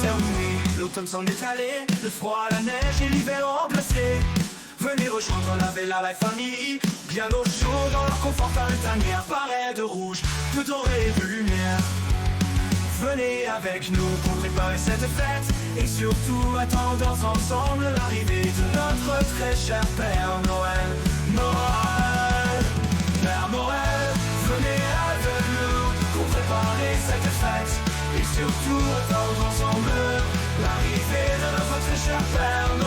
terminé, l'automne s'en est allé, le froid, la neige et l'hiver remplacé. Venez rejoindre la Vela Life Family, bien au chaud dans leur confort par une tanière, parée de rouge, de doré et de lumière. Venez avec nous pour préparer cette fête et surtout attendons ensemble l'arrivée de notre très cher Père Noël. Noël, Père Noël, venez avec nous pour préparer cette fête et surtout attendons ensemble l'arrivée de notre très cher Père Noël.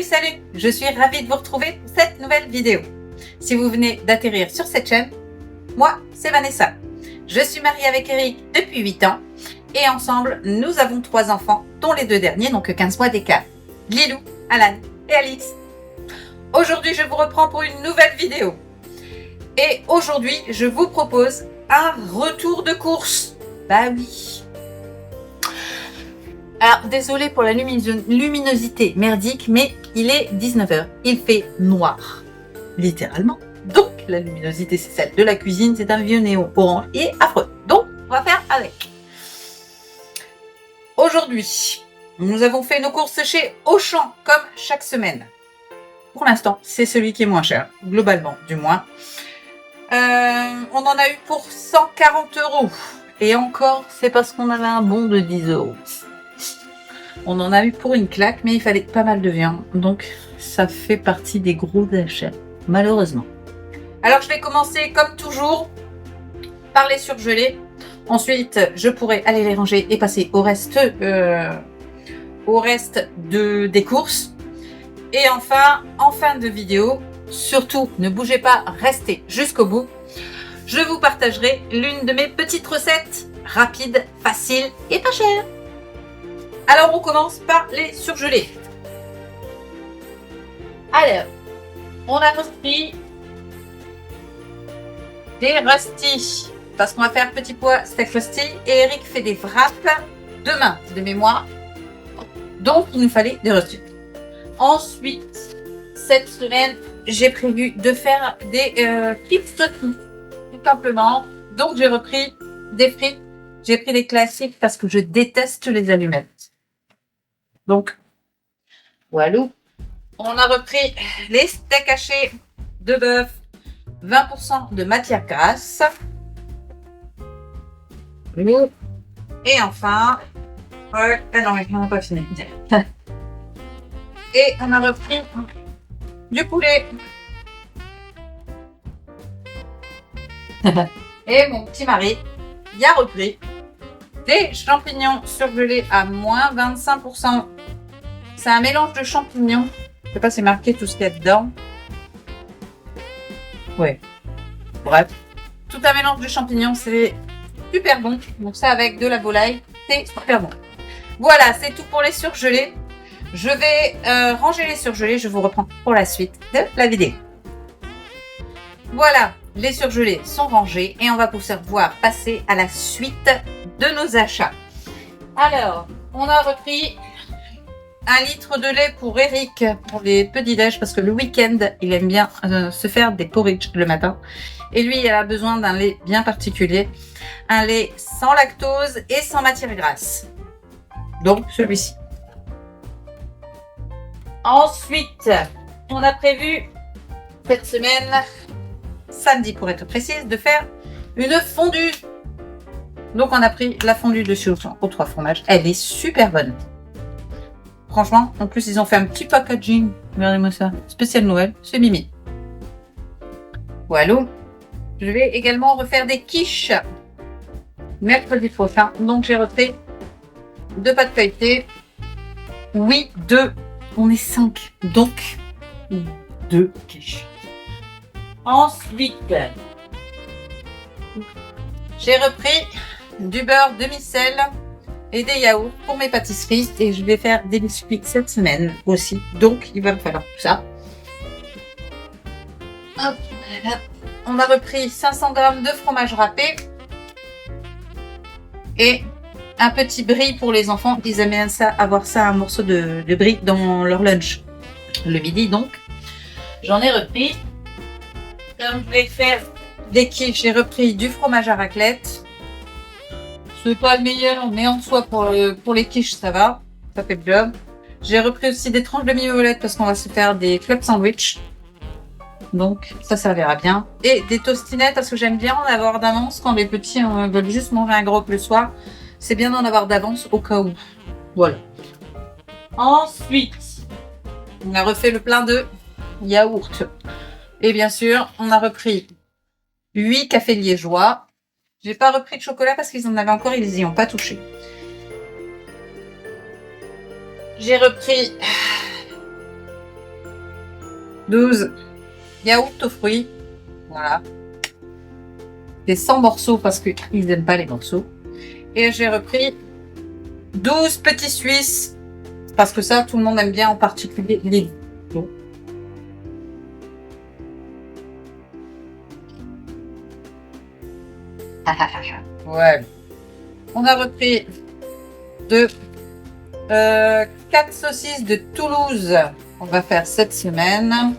Salut, je suis ravie de vous retrouver pour cette nouvelle vidéo. Si vous venez d'atterrir sur cette chaîne, moi c'est Vanessa. Je suis mariée avec Eric depuis 8 ans et ensemble nous avons 3 enfants dont les 2 derniers n'ont que 15 mois d'écart. Lilou, Alan et Alix. Aujourd'hui je vous reprends pour une nouvelle vidéo. Et aujourd'hui je vous propose un retour de course. Bah oui. Alors, désolé pour la luminosité merdique, mais il est 19h. Il fait noir, littéralement. Donc, la luminosité, c'est celle de la cuisine. C'est un vieux néon orange et affreux. Donc, on va faire avec. Aujourd'hui, nous avons fait nos courses chez Auchan, comme chaque semaine. Pour l'instant, c'est celui qui est moins cher, globalement, du moins. On en a eu pour 140 €. Et encore, c'est parce qu'on avait un bon de 10 €. On en a eu pour une claque, mais il fallait pas mal de viande. Donc, ça fait partie des gros achats, malheureusement. Alors, je vais commencer, comme toujours, par les surgelés. Ensuite, je pourrai aller les ranger et passer au reste des courses. Et enfin, en fin de vidéo, surtout, ne bougez pas, restez jusqu'au bout. Je vous partagerai l'une de mes petites recettes rapides, faciles et pas chères. Alors, on commence par les surgelés. Alors, on a repris des rusty, parce qu'on va faire petit pois steak rusty, et Eric fait des wraps demain, de mémoire. Donc, il nous fallait des rusty. Ensuite, cette semaine, j'ai prévu de faire des chips sautés, tout simplement. Donc, j'ai repris des frites. J'ai pris des classiques parce que je déteste les allumettes. Donc, voilà. On a repris les steaks hachés de bœuf, 20% de matière grasse. Et enfin, non, mais on n'a pas fini. Et on a repris du poulet. Et mon petit mari y a repris des champignons surgelés à moins 25%. C'est un mélange de champignons. Je sais pas si c'est marqué tout ce qu'il y a dedans. Ouais. Bref. Tout un mélange de champignons, c'est super bon. Donc ça avec de la volaille, c'est super bon. Voilà, c'est tout pour les surgelés. Je vais ranger les surgelés. Je vous reprends pour la suite de la vidéo. Voilà, les surgelés sont rangés et on va pouvoir passer à la suite de nos achats. Alors, on a repris 1 litre de lait pour Eric pour les petits déj parce que le week-end, il aime bien se faire des porridge le matin. Et lui, il a besoin d'un lait bien particulier. Un lait sans lactose et sans matière grasse. Donc, celui-ci. Ensuite, on a prévu cette semaine, samedi pour être précise, de faire une fondue. Donc on a pris la fondue de chez Auchan aux 3 fromages. Elle est super bonne. Franchement, en plus ils ont fait un petit packaging. Regardez-moi ça. Spécial Noël, c'est mimi. Voilà. Je vais également refaire des quiches mercredi prochain. Donc j'ai refait 2 pâtes feuilletées. Oui, 2. On est 5. Donc 2 quiches. Ensuite, j'ai repris du beurre demi-sel et des yaourts pour mes pâtisseries et je vais faire des biscuits cette semaine aussi. Donc, il va me falloir tout ça. Hop, voilà. On a repris 500 g de fromage râpé Et un petit brie pour les enfants. Ils aiment bien ça, avoir ça, un morceau de brie dans leur lunch. Le midi donc. J'en ai repris. Comme je vais faire des quiches, j'ai repris du fromage à raclette. C'est pas le meilleur, mais en soi pour les quiches ça va. Ça fait le job. J'ai repris aussi des tranches de mimolette parce qu'on va se faire des club sandwich. Donc ça servira bien. Et des tostinettes parce que j'aime bien en avoir d'avance quand les petits veulent juste manger un gros le soir. C'est bien d'en avoir d'avance au cas où. Voilà. Ensuite, on a refait le plein de yaourt. Et bien sûr, on a repris 8 cafés liégeois. J'ai pas repris de chocolat parce qu'ils en avaient encore, ils y ont pas touché. J'ai repris 12 yaourts aux fruits. Voilà. Des 100 morceaux parce qu'ils n'aiment pas les morceaux. Et j'ai repris 12 petits Suisses. Parce que ça, tout le monde aime bien, en particulier les dos. Voilà. On a repris 4 saucisses de Toulouse. On va faire cette semaine.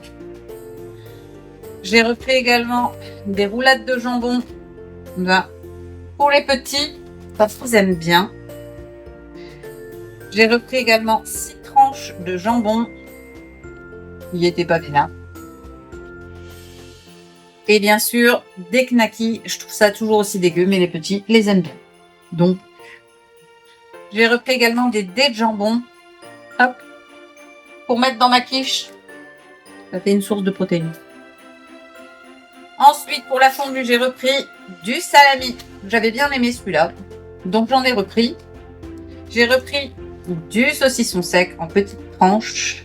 J'ai repris également des roulades de jambon. Là, pour les petits, parce qu'ils aiment bien. J'ai repris également 6 tranches de jambon. Il était pas bien. Et bien sûr, des knackis. Je trouve ça toujours aussi dégueu, mais les petits les aiment bien. Donc, j'ai repris également des dés de jambon. Hop. Pour mettre dans ma quiche. Ça fait une source de protéines. Ensuite, pour la fondue, j'ai repris du salami. J'avais bien aimé celui-là. Donc, j'en ai repris. J'ai repris du saucisson sec en petites tranches.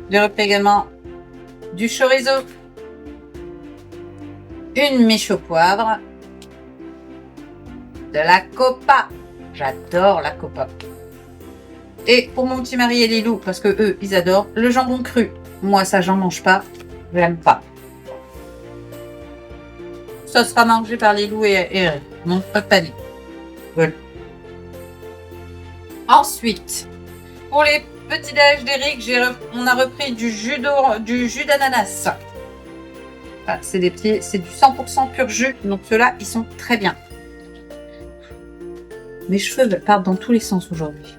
J'ai repris également du chorizo. Une miche au poivre. De la copa. J'adore la copa. Et pour mon petit mari et Lilou, parce que eux, ils adorent le jambon cru. Moi, ça, j'en mange pas. J'aime pas. Ça sera mangé par Lilou et Eric. Non, pas de panique. Voilà. Ensuite, pour les petits déj d'Eric, on a repris du jus d'ananas. Ah, c'est du 100% pur jus, donc ceux-là, ils sont très bien. Mes cheveux partent dans tous les sens aujourd'hui.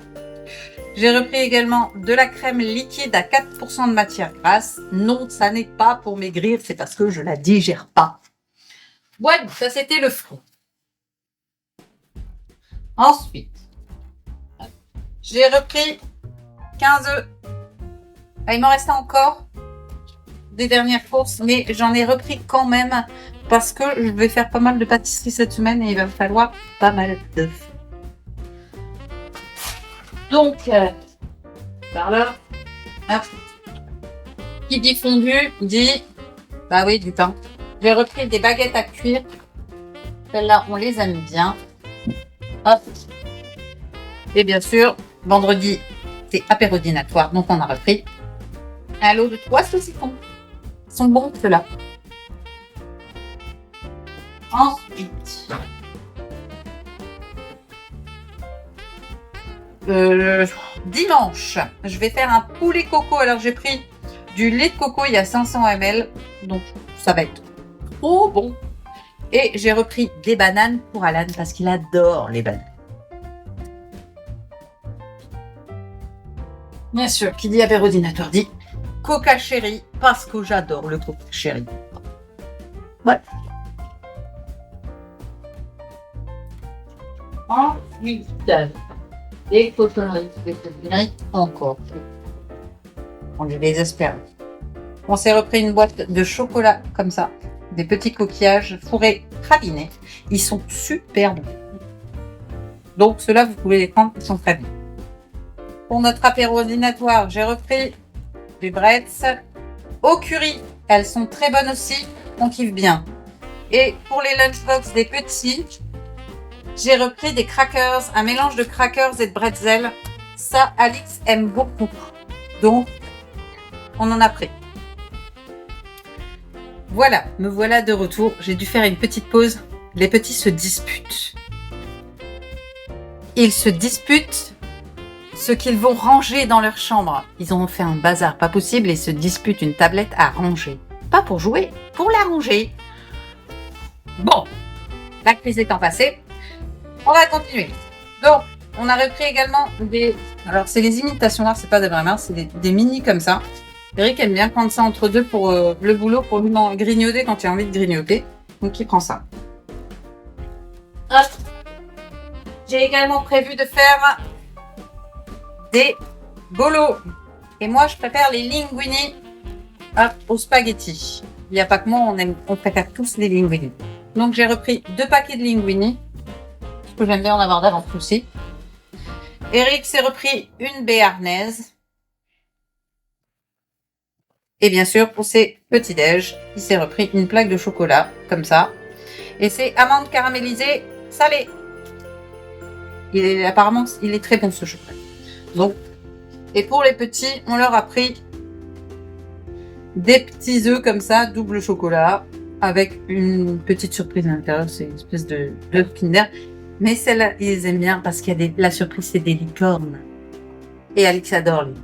J'ai repris également de la crème liquide à 4% de matière grasse. Non, ça n'est pas pour maigrir, c'est parce que je la digère pas. Voilà, ça c'était le fruit. Ensuite, j'ai repris 15 œufs. Il m'en restait encore des dernières courses, mais j'en ai repris quand même parce que je vais faire pas mal de pâtisserie cette semaine et il va me falloir pas mal d'œufs. Donc, par là, hop. Qui dit fondu dit, bah oui, du pain. J'ai repris des baguettes à cuire. Celles-là, on les aime bien. Hop. Et bien sûr, vendredi, c'est apérodinatoire, donc on a repris un lot de 3 saucissons. Ils sont bons, ceux-là. Ensuite, dimanche, je vais faire un poulet coco. Alors, j'ai pris du lait de coco, il y a 500 ml, donc ça va être trop bon. Et j'ai repris des bananes pour Alan parce qu'il adore les bananes. Bien sûr, qui dit apérodinatoire dit coca chéri parce que j'adore le coca chéri. Voilà. Ensuite, des cotonneries, encore. On les désespère. On s'est repris une boîte de chocolat comme ça, des petits coquillages fourrés pralinés. Ils sont super bons. Donc ceux-là, vous pouvez les prendre, ils sont très bons. Pour notre apérodinatoire, j'ai repris des brettes au curry. Elles sont très bonnes aussi, on kiffe bien. Et pour les lunchbox des petits, j'ai repris des crackers, un mélange de crackers et de bretzel. Ça, Alix aime beaucoup. Donc, on en a pris. Voilà, me voilà de retour. J'ai dû faire une petite pause. Les petits se disputent. ils se disputent ce qu'ils vont ranger dans leur chambre. Ils ont fait un bazar pas possible et se disputent une tablette à ranger. Pas pour jouer, pour la ranger. Bon, la crise étant passée, on va continuer. Donc, on a repris également des... Alors, c'est les imitations d'art, c'est pas des vrais mains, c'est des mini comme ça. Eric aime bien prendre ça entre deux pour le boulot, pour lui grignoter quand il a envie de grignoter. Donc, il prend ça. Hop. J'ai également prévu de faire des bolos. Et moi, je préfère les linguini aux spaghettis. Il n'y a pas que moi, on préfère tous les linguini. Donc, j'ai repris 2 paquets de linguini. Parce que j'aime bien en avoir d'avance aussi. Eric s'est repris une béarnaise. Et bien sûr, pour ses petits-déj, il s'est repris une plaque de chocolat, comme ça. Et c'est amandes caramélisées salées. Apparemment, il est très bon ce chocolat. Donc, et pour les petits, on leur a pris des petits œufs comme ça, double chocolat, avec une petite surprise à l'intérieur. C'est une espèce de Kinder. Mais celle-là, ils les aiment bien parce qu'il y a la surprise, c'est des licornes. Et Alix adore lui.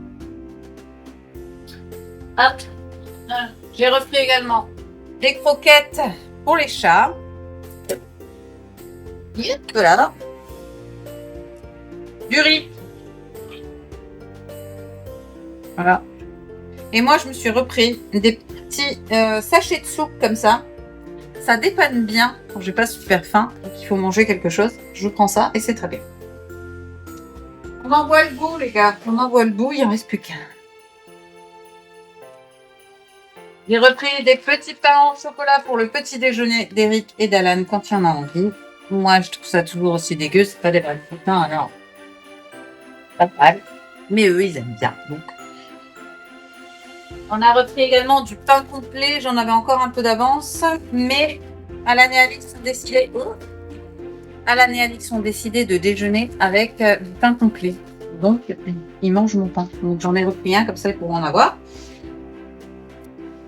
Hop. J'ai repris également des croquettes pour les chats. Voilà. Du riz. Voilà. Et moi, je me suis repris des petits sachets de soupe comme ça. Ça dépanne bien quand j'ai pas super faim et qu'il faut manger quelque chose. Je prends ça et c'est très bien. On en voit le bout, les gars. On en voit le bout, il en reste plus qu'un. J'ai repris des petits pains au chocolat pour le petit déjeuner d'Eric et d'Alan quand il y en a envie. Moi, je trouve ça toujours aussi dégueu. C'est pas des vrais pains, alors. Pas mal. Mais eux, ils aiment bien. Donc. On a repris également du pain complet. J'en avais encore un peu d'avance. Mais Alan et Alix ont décidé de déjeuner avec du pain complet. Donc, ils mangent mon pain. Donc, j'en ai repris un, comme ça, ils pourront en avoir.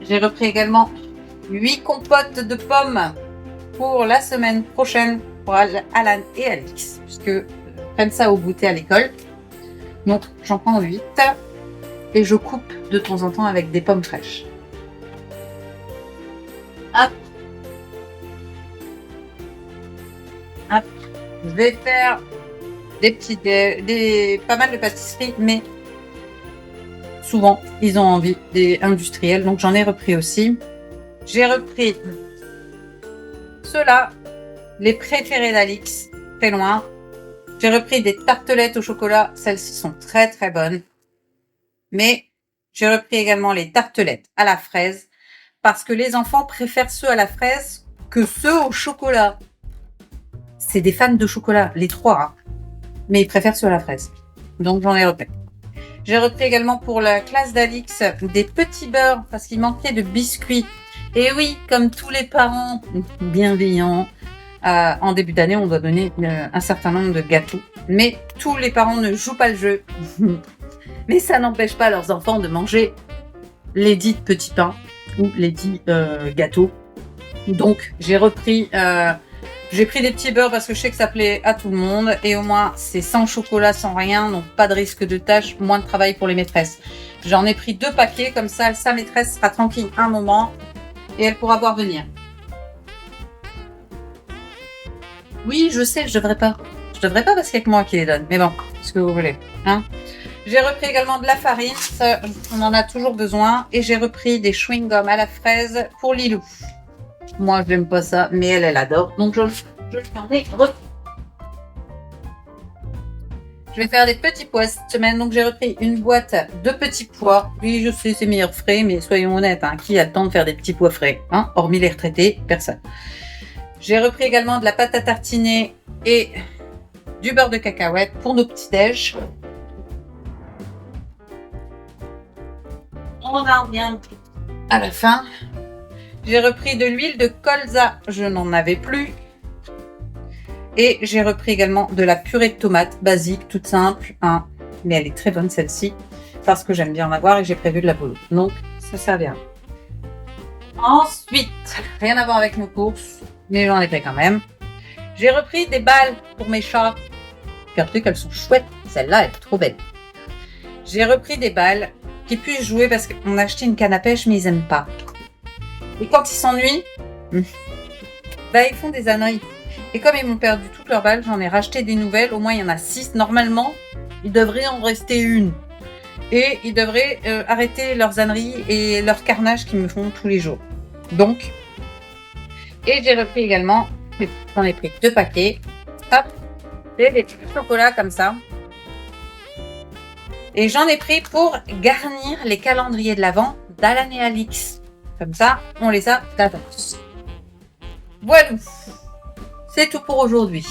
J'ai repris également 8 compotes de pommes pour la semaine prochaine pour Alan et Alix, puisque prennent ça au goûter à l'école. Donc, j'en prends 8 et je coupe de temps en temps avec des pommes fraîches. Hop. Hop. Je vais faire pas mal de pâtisseries, mais souvent, ils ont envie des industriels, donc j'en ai repris aussi. J'ai repris ceux-là, les préférés d'Alix, très loin. J'ai repris des tartelettes au chocolat, celles-ci sont très très bonnes. Mais j'ai repris également les tartelettes à la fraise, parce que les enfants préfèrent ceux à la fraise que ceux au chocolat. C'est des fans de chocolat, les 3, hein. Mais ils préfèrent ceux à la fraise. Donc j'en ai repris. J'ai repris également pour la classe d'Alix des petits beurres parce qu'il manquait de biscuits. Et oui, comme tous les parents bienveillants, en début d'année, on doit donner un certain nombre de gâteaux. Mais tous les parents ne jouent pas le jeu. Mais ça n'empêche pas leurs enfants de manger les dits petits pains ou les dits gâteaux. Donc, j'ai pris des petits beurres parce que je sais que ça plaît à tout le monde. Et au moins, c'est sans chocolat, sans rien. Donc, pas de risque de tâche, moins de travail pour les maîtresses. J'en ai pris 2 paquets. Comme ça, sa maîtresse sera tranquille un moment. Et elle pourra voir venir. Oui, je sais, je devrais pas. Je devrais pas parce qu'il y a que moi qui les donne. Mais bon, ce que vous voulez. Hein. J'ai repris également de la farine. Ça, on en a toujours besoin. Et j'ai repris des chewing-gums à la fraise pour Lilou. Moi, je n'aime pas ça, mais elle adore. Donc, je le ai repris. Je vais faire des petits pois cette semaine. Donc, j'ai repris une boîte de petits pois. Oui, je sais, c'est meilleur frais, mais soyons honnêtes. Hein, qui a le temps de faire des petits pois frais, hein, hormis les retraités, personne. J'ai repris également de la pâte à tartiner et du beurre de cacahuète pour nos petits déj. On en revient à la fin. J'ai repris de l'huile de colza, je n'en avais plus. Et j'ai repris également de la purée de tomates basique, toute simple, hein, mais elle est très bonne celle-ci, parce que j'aime bien en avoir et j'ai prévu de la bolo. Donc, ça servira. Ensuite, rien à voir avec nos courses, mais j'en ai fait quand même. J'ai repris des balles pour mes chats. regardez qu'elles sont chouettes. Celle-là, elle est trop belle. J'ai repris des balles qui puissent jouer parce qu'on a acheté une canne à pêche, mais ils aiment pas. Et quand ils s'ennuient, bah, ils font des âneries. Et comme ils m'ont perdu toutes leurs balles, j'en ai racheté des nouvelles. Au moins, il y en a 6. Normalement, il devrait en rester une. Et ils devraient arrêter leurs âneries et leurs carnages qu'ils me font tous les jours. Donc, et j'ai repris également, j'en ai pris 2 paquets. Hop, et des petits chocolats comme ça. Et j'en ai pris pour garnir les calendriers de l'Avent d'Alan et Alix. Comme ça, on les a d'avance. Voilà, c'est tout pour aujourd'hui.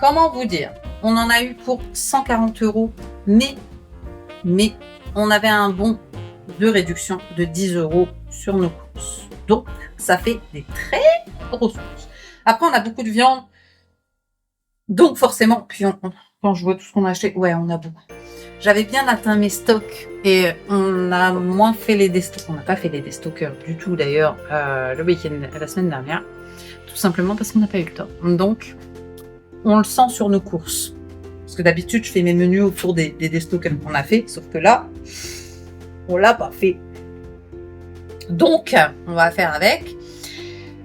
Comment vous dire? On en a eu pour 140 €, mais on avait un bon de réduction de 10 € sur nos courses. Donc, ça fait des très grosses courses. Après, on a beaucoup de viande. Donc, forcément, puis quand je vois tout ce qu'on a acheté, ouais, on a beaucoup. J'avais bien atteint mes stocks et on a moins fait les déstocks. On n'a pas fait les déstockers du tout d'ailleurs le week-end, la semaine dernière. Tout simplement parce qu'on n'a pas eu le temps. Donc, on le sent sur nos courses. Parce que d'habitude, je fais mes menus autour des déstockers qu'on a fait. Sauf que là, on l'a pas fait. Donc, on va faire avec.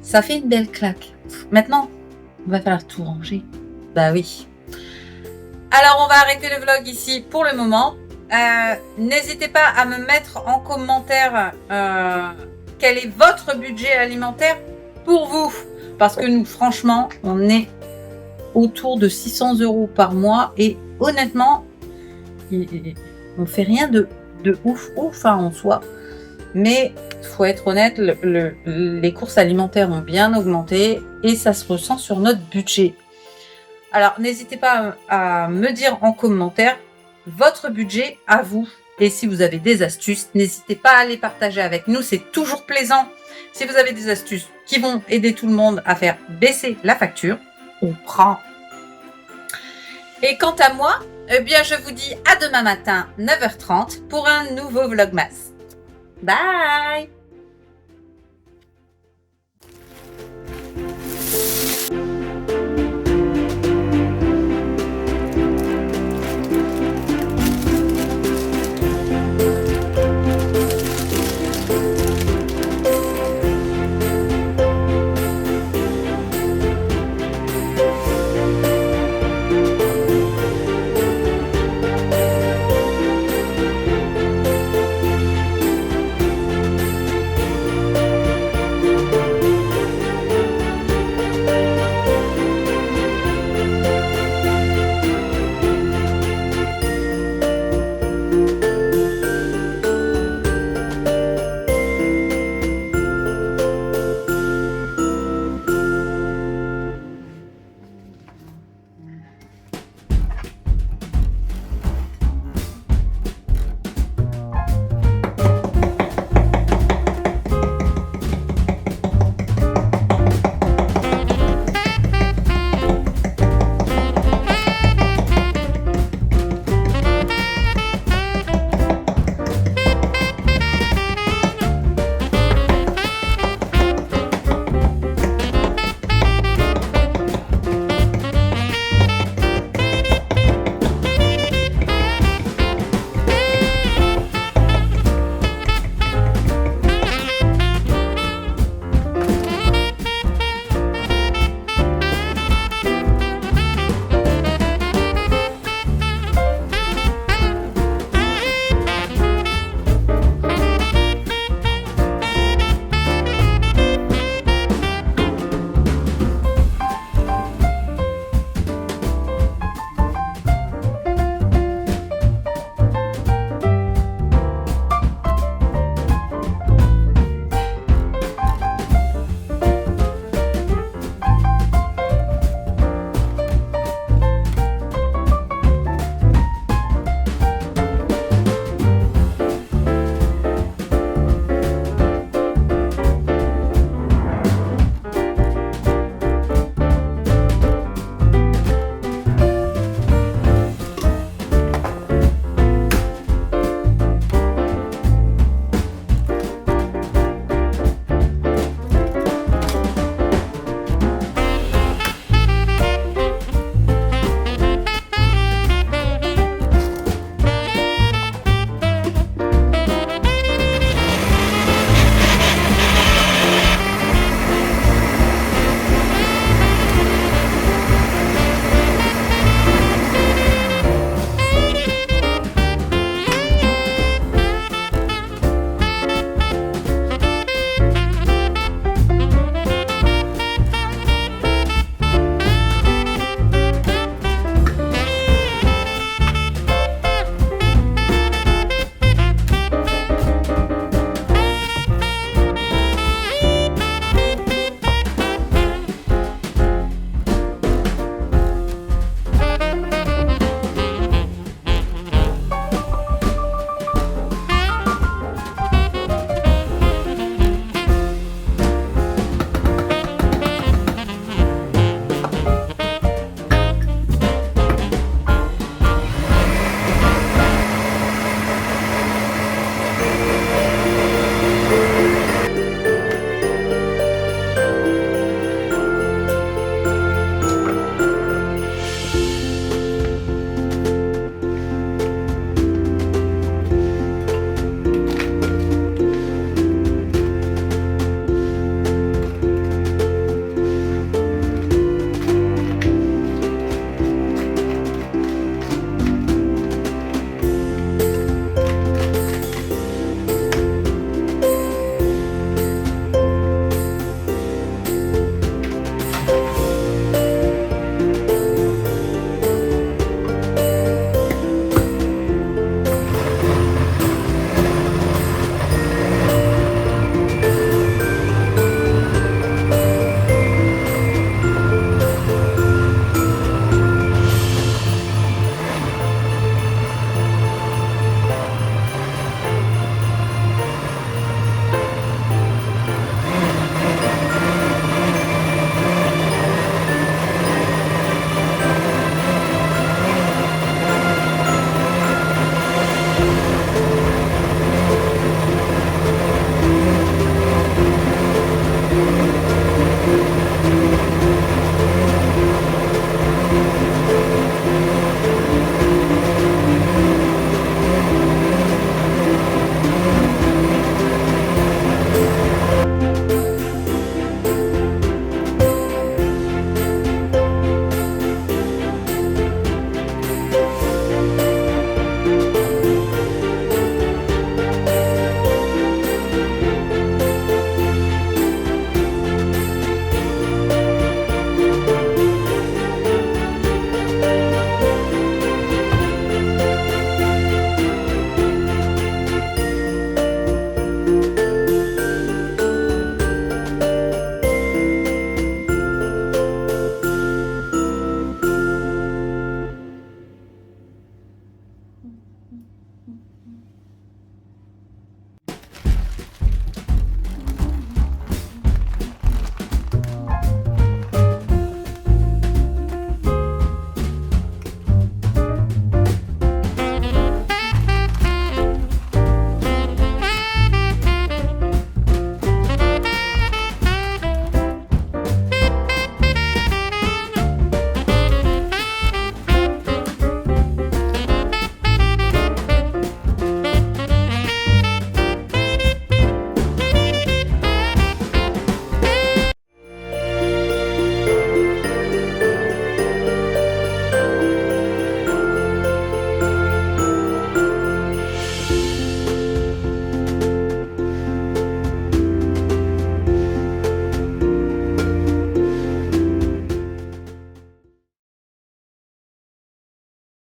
Ça fait une belle claque. Maintenant, on va falloir tout ranger. Bah oui. Alors, on va arrêter le vlog ici pour le moment. N'hésitez pas à me mettre en commentaire quel est votre budget alimentaire pour vous. Parce que nous, franchement, on est autour de 600 € par mois. Et honnêtement, on fait rien de ouf en soi. Mais il faut être honnête, les courses alimentaires ont bien augmenté et ça se ressent sur notre budget. Alors, n'hésitez pas à me dire en commentaire votre budget à vous. Et si vous avez des astuces, n'hésitez pas à les partager avec nous. C'est toujours plaisant. Si vous avez des astuces qui vont aider tout le monde à faire baisser la facture, on prend. Et quant à moi, eh bien, je vous dis à demain matin, 9h30, pour un nouveau Vlogmas. Bye!